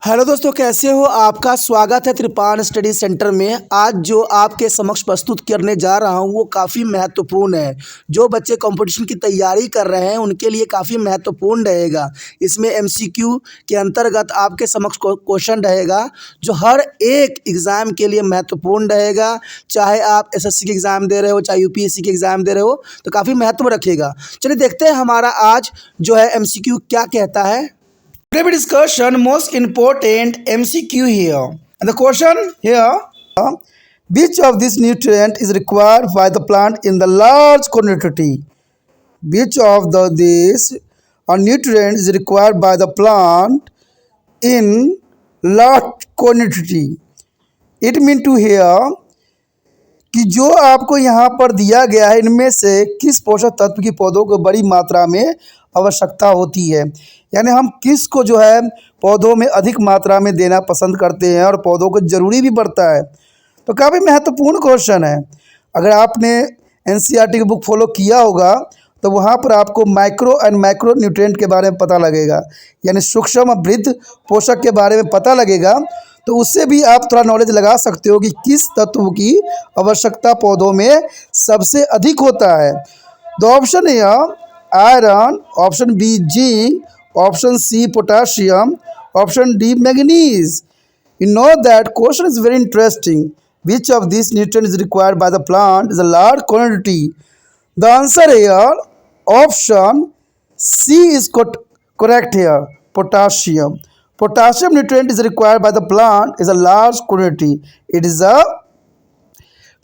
Hello दोस्तों, कैसे हो? आपका स्वागत है त्रिपान स्टडी सेंटर में। आज जो आपके समक्ष प्रस्तुत करने जा रहा हूँ वो काफ़ी महत्वपूर्ण है। जो बच्चे कंपटीशन की तैयारी कर रहे हैं उनके लिए काफ़ी महत्वपूर्ण रहेगा। इसमें एमसीक्यू के अंतर्गत आपके समक्ष क्वेश्चन रहेगा जो हर एक एग्ज़ाम के लिए महत्वपूर्ण रहेगा। चाहे आप एसएससी की एग्ज़ाम दे रहे हो, चाहे यूपीएससी की एग्ज़ाम दे रहे हो, तो काफ़ी महत्व रखेगा। चलिए देखते हैं हमारा आज जो है एमसीक्यू क्या कहता है। Today we discussion most important MCQ here. And the question here, which of these nutrient is required by the plant in the large quantity? Which of these nutrient is required by the plant in large quantity? It mean to here कि जो आपको यहाँ पर दिया गया है इनमें से किस पोषक तत्व की पौधों को बड़ी मात्रा में आवश्यकता होती है, यानी हम किस को जो है पौधों में अधिक मात्रा में देना पसंद करते हैं और पौधों को ज़रूरी भी पड़ता है। तो काफ़ी महत्वपूर्ण क्वेश्चन है। अगर आपने एनसीईआरटी की बुक फॉलो किया होगा तो वहाँ पर आपको माइक्रो एंड मैक्रो न्यूट्रिएंट के बारे में पता लगेगा, यानी सूक्ष्म वृहद पोषक के बारे में पता लगेगा। तो उससे भी आप थोड़ा नॉलेज लगा सकते हो कि किस तत्व की आवश्यकता पौधों में सबसे अधिक होता है। The option A iron, option B zinc, option C potassium, option D manganese. You know that question is very interesting. Which of these nutrients is required by the plant is a large quantity? The answer here, option C is correct here. Potassium. Potassium nutrient is required by the plant is a large quantity. It is a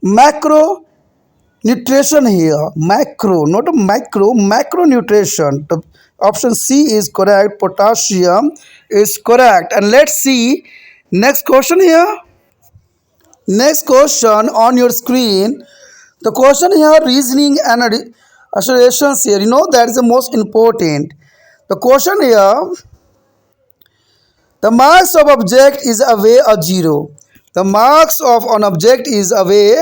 macro nutrition here. Macro, not a micro. Macro nutrition. The option C is correct. Potassium is correct. And let's see next question here. Next question on your screen. The question here, reasoning and assertions here. You know that is the most important. The question here, the marks of object is away a zero. The marks of an object is away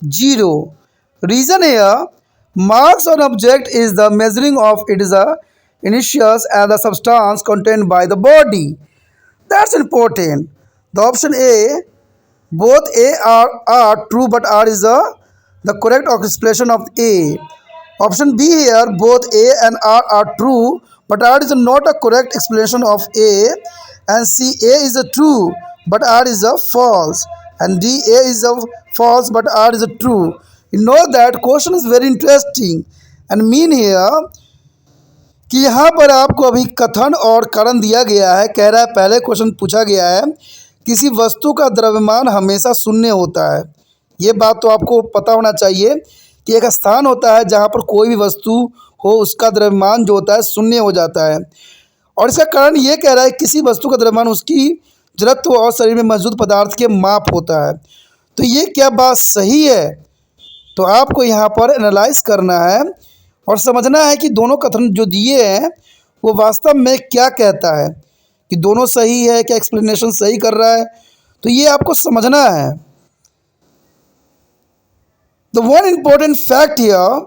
0. Reason here, marks on object is the measuring of its initials and the substance contained by the body. That's important. The option A, both A are true, but R is the correct expression of A. Option B here, both A and R are true, but R is not a correct explanation of A. And C, A is a true, but R is a false. And D, A is a false, but R is a true. You know that question is very interesting. And mean here कि यहाँ पर आपको अभी कथन और कारण दिया गया है। कह रहा है, पहले क्वेश्चन पूछा गया है किसी वस्तु का द्रव्यमान हमेशा शून्य होता है। ये बात तो आपको पता होना चाहिए कि एक स्थान होता है जहाँ पर कोई भी वस्तु हो उसका द्रव्यमान जो होता है शून्य हो जाता है। और इसका कारण ये कह रहा है किसी वस्तु का द्रव्यमान उसकी जड़त्व और शरीर में मौजूद पदार्थ के माप होता है। तो ये क्या बात सही है? तो आपको यहाँ पर एनालाइज करना है और समझना है कि दोनों कथन जो दिए हैं वो वास्तव में क्या कहता है, कि दोनों सही है, क्या एक्सप्लेनेशन सही कर रहा है, तो ये आपको समझना है। The one important fact here,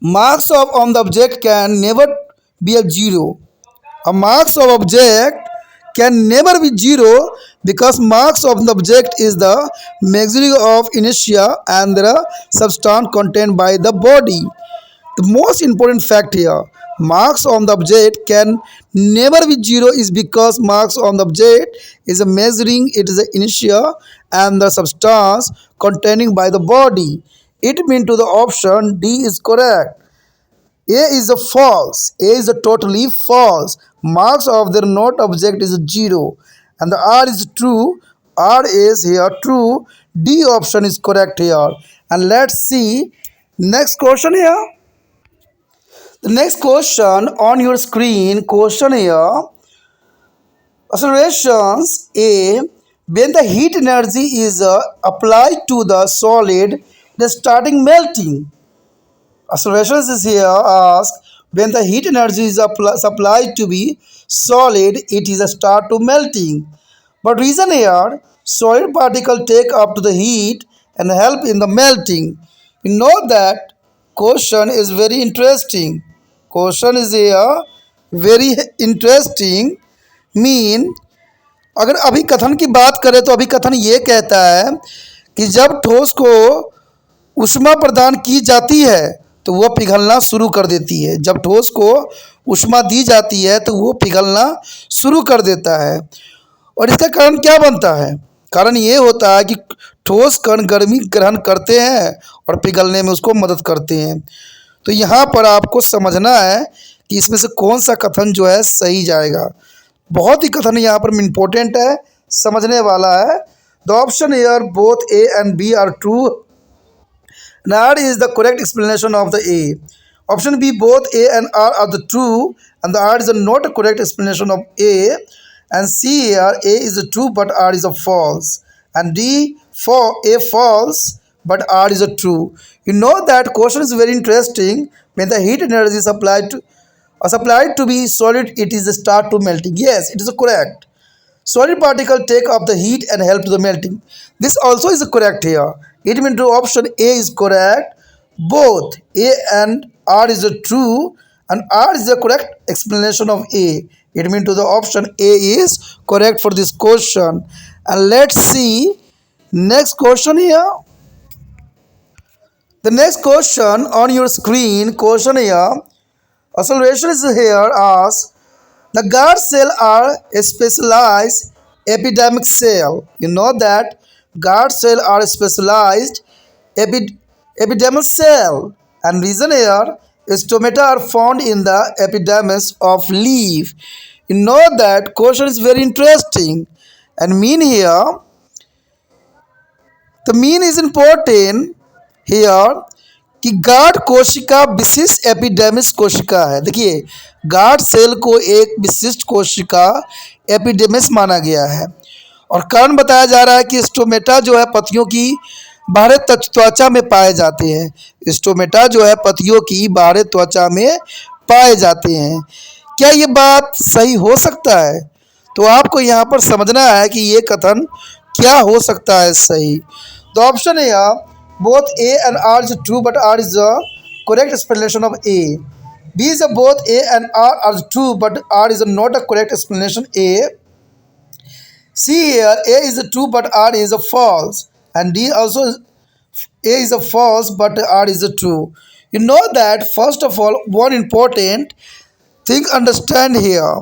marks of on the object can never be a zero. A marks of object can never be zero because marks of the object is the measuring of inertia and the substance contained by the body. The most important fact here, marks on the object can never be zero is because marks on the object is a measuring it is the inertia and the substance containing by the body. It means to the option D is correct. A is a false. A is a totally false. Marks of their not object is 0. And the R is true. R is here true. D option is correct here. And let's see next question here. The next question on your screen, question here. Observations A. When the heat energy is applied to the solid, it is starting melting. Observations is here ask, when the heat energy is supplied to be solid, it is a start to melting. But reason here, solid particle take up to the heat and help in the melting. You know that question is very interesting. Question is here very interesting. Mean अगर अभिकथन की बात करें तो अभिकथन ये कहता है कि जब ठोस को ऊष्मा प्रदान की जाती है तो वह पिघलना शुरू कर देती है। जब ठोस को ऊष्मा दी जाती है तो वो पिघलना शुरू कर देता है। और इसका कारण क्या बनता है? कारण ये होता है कि ठोस कण गर्मी ग्रहण करते हैं और पिघलने में उसको मदद करते हैं। तो यहाँ पर आपको समझना है कि इसमें से कौन सा कथन जो है सही जाएगा। बहुत ही कथन यहाँ पर इम्पोर्टेंट है, समझने वाला है। The option here both A and B are true and R is the correct explanation of the A. Option B, both A and R are the true and the R is not a correct explanation of A. And C here, A is a true but R is a false. And D, for A false but R is a true. You know that question is very interesting. When the heat energy is supplied to be solid, it is start to melting. Yes, it is correct. Solid particle take up the heat and help to the melting. This also is correct here. It means to option A is correct. Both A and R is true and R is the correct explanation of A. It means to the option A is correct for this question. And let's see next question here. The next question on your screen, question here. Acceleration is here asks, the guard cell are a specialized epidermic cell. You know that guard cell are a specialized epidermal cell. And reason here, stomata are found in the epidermis of leaf. You know that question is very interesting. And mean here, the mean is important here कि guard कोशिका विशिष्ट epidermis कोशिका है। देखिए, guard cell को एक विशिष्ट कोशिका एपिडेमिस माना गया है। और कारण बताया जा रहा है कि स्टोमेटा जो है पत्तियों की बाहरी त्वचा में पाए जाते हैं। स्टोमेटा जो है पत्तियों की बाहरी त्वचा में पाए जाते हैं। क्या ये बात सही हो सकता है? तो आपको यहाँ पर समझना है कि ये कथन क्या हो सकता है सही। द ऑप्शन है both A and R is true but R is the correct explanation of A. B is both A and R are true but R is not a correct explanation A. C here, A is true but R is false. And D also A is false but R is true. You know that first of all, one important thing understand here.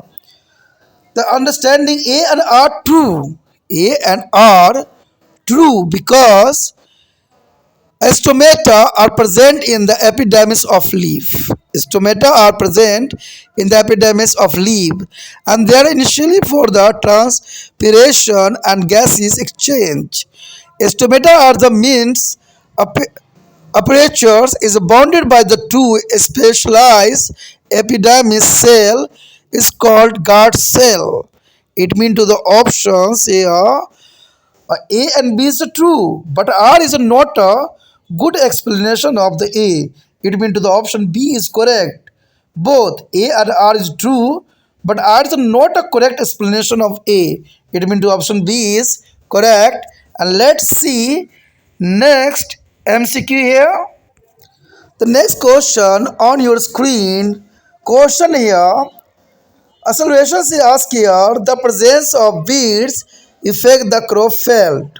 The understanding A and R true. A and R true because stomata are present in the epidermis of leaf. Stomata are present in the epidermis of leaf and they are initially for the transpiration and gases exchange. Stomata are the means apertures is bounded by the two specialized epidermis cell is called guard cell. It means to the options here A and B is true but R is not a good explanation of the A. It means to the option B is correct. Both A and R is true but R is not a correct explanation of A. It means to option B is correct. And let's see next MCQ here. The next question on your screen, question here, acceleration is asked here, the presence of weeds affect the crop field.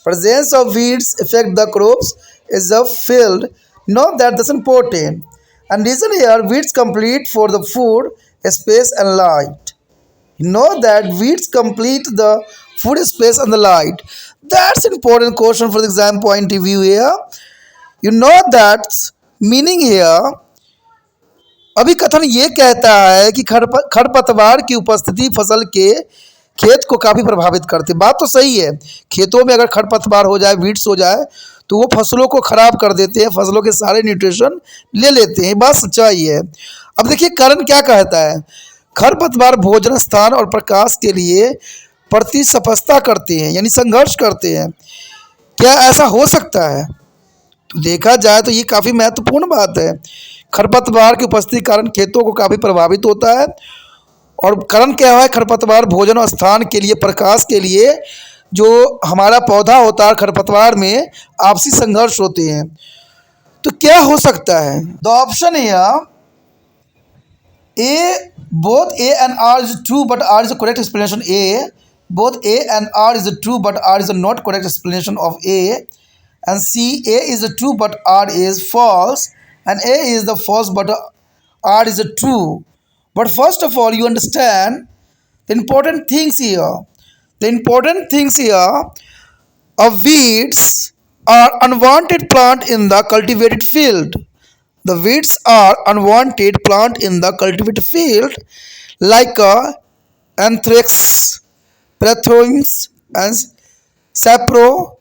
Presence of weeds affect the crops is a field. Note that that's important. And reason here, weeds complete for the food, space and light. You know that weeds complete the food, space and the light. That's important question for the exam point of view here. You know that meaning here. अभी कथन ये कहता है कि खरपतवार की उपस्थिति फसल के खेत को काफ़ी प्रभावित करती है। बात तो सही है, खेतों में अगर खरपतवार हो जाए, वीड्स हो जाए तो वो फसलों को ख़राब कर देते हैं, फसलों के सारे न्यूट्रिशन ले लेते हैं। बात सच्चाई है। अब देखिए कारण क्या कहता है, खरपतवार भोजन स्थान और प्रकाश के लिए प्रतिस्पर्धा करते हैं यानी संघर्ष करते हैं। क्या ऐसा हो सकता है? तो देखा जाए तो ये काफ़ी महत्वपूर्ण बात है। खरपतवार की उपस्थिति के कारण खेतों को काफ़ी प्रभावित होता है। और कारण क्या है, खरपतवार भोजन और स्थान के लिए, प्रकाश के लिए जो हमारा पौधा होता है खरपतवार में आपसी संघर्ष होते हैं। तो क्या हो सकता है? द ऑप्शन है A, both A and R is true but R is the correct explanation A. both A and R is a true, but R is a not correct explanation of A. And C, A is a true, but R is false. And A is the false, but R is a true. But first of all, you understand the important things here. The important things here of weeds are unwanted plant in the cultivated field. The weeds are unwanted plant in the cultivated field like anthrax, Prathoins and saprosotons.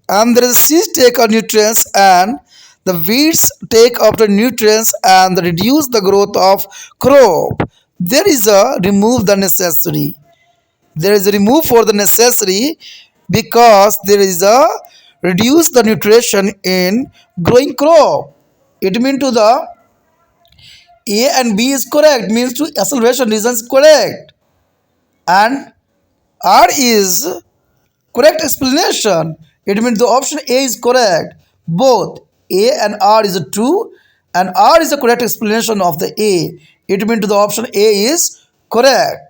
And there is seeds take up nutrients and the weeds take up the nutrients and reduce the growth of crop. There is a remove the necessary. There is a remove for the necessary because there is a reduce the nutrition in growing crop. It means to the A and B is correct means to acceleration reason is correct and R is correct explanation. It means the option A is correct. Both A and R is true and R is the correct explanation of the A. It means the option A is correct.